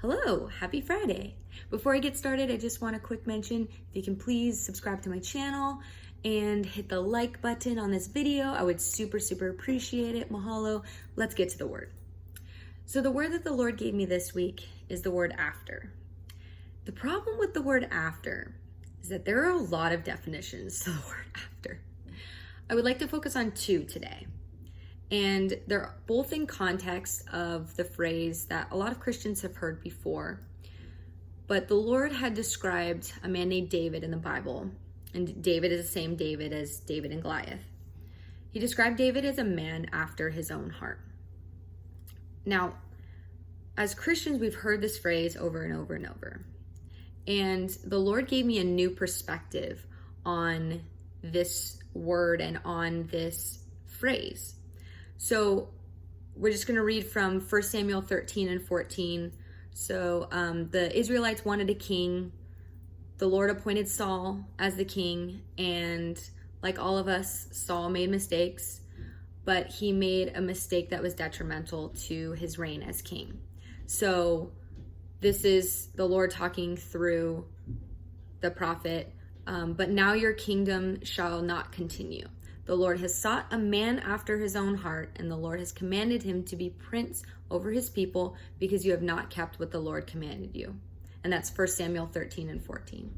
Hello, happy Friday. Before I get started, I just want a quick mention. If you can please subscribe to my channel and hit the like button on this video, I would super appreciate it. Mahalo. Let's get to the word. So the word that the Lord gave me this week is the word after. The problem with the word after is that there are a lot of definitions to the word after. I would like to focus on two today. And they're both in context of the phrase that a lot of Christians have heard before. But the Lord had described a man named David in the Bible. And David is the same David as David and Goliath. He described David as a man after his own heart. Now, as Christians, we've heard this phrase over and over and over. And the Lord gave me a new perspective on this word and on this phrase. So we're just going to read from 1 Samuel 13 and 14. So the Israelites wanted a king. The Lord appointed Saul as the king. And like all of us, Saul made mistakes. But he made a mistake that was detrimental to his reign as king. So this is the Lord talking through the prophet. But now your kingdom shall not continue. The Lord has sought a man after his own heart, and the Lord has commanded him to be prince over his people because you have not kept what the Lord commanded you. And that's 1 Samuel 13 and 14.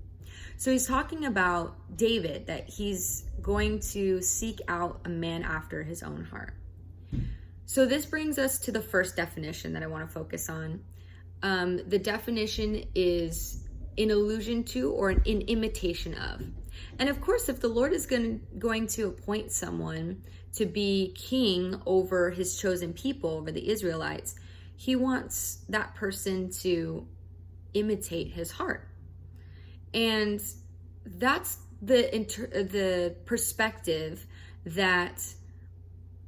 So he's talking about David, that he's going to seek out a man after his own heart. So this brings us to the first definition that I want to focus on. The definition is in allusion to or in imitation of. And of course, if the Lord is going to appoint someone to be king over his chosen people, over the Israelites, he wants that person to imitate his heart. And that's the perspective that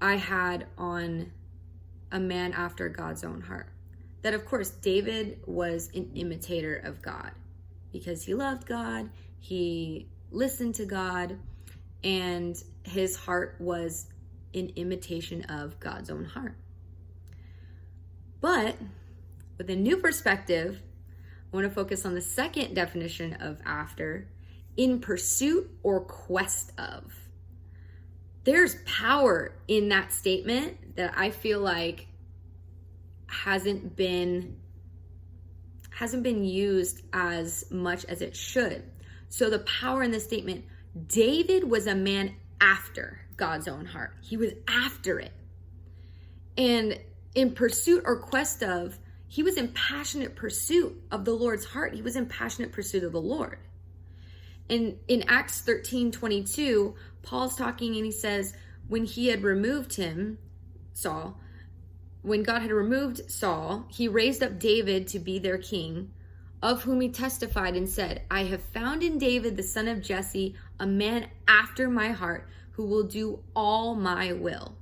I had on a man after God's own heart. That of course, David was an imitator of God because he loved God, he listened to God, and his heart was in imitation of God's own heart. But with a new perspective, I want to focus on the second definition of after, in pursuit or quest of. There's power in that statement that I feel like hasn't been used as much as it should. So the power in this statement, David was a man after God's own heart. He was after it. And in pursuit or quest of, he was in passionate pursuit of the Lord's heart. He was in passionate pursuit of the Lord. And in Acts 13:22, Paul's talking and he says, when he had removed him, Saul, when God had removed Saul, he raised up David to be their king, of whom he testified and said, I have found in David, the son of Jesse, a man after my heart who will do all my will.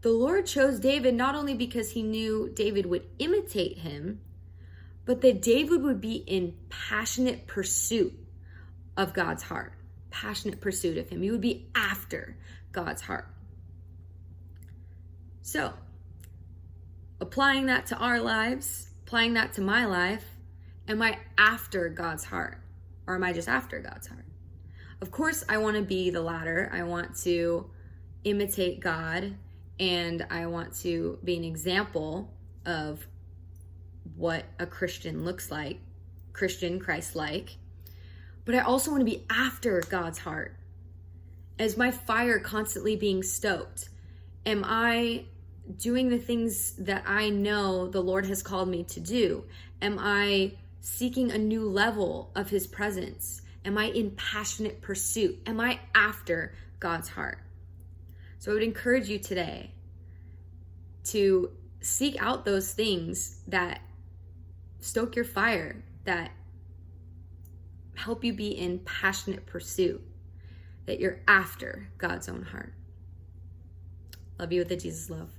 The Lord chose David not only because he knew David would imitate him, but that David would be in passionate pursuit of God's heart, passionate pursuit of him. He would be after God's heart. So, applying that to our lives, applying that to my life, am I after God's heart, or am I just after God's heart? Of course, I want to be the latter. I want to imitate God, and I want to be an example of what a Christian looks like, Christian, Christ-like. But I also want to be after God's heart. Is my fire constantly being stoked? Am I doing the things that I know the Lord has called me to do? Am I seeking a new level of his presence? Am I in passionate pursuit? Am I after God's heart? So I would encourage you today to seek out those things that stoke your fire, that help you be in passionate pursuit, that you're after God's own heart. Love you with the Jesus love.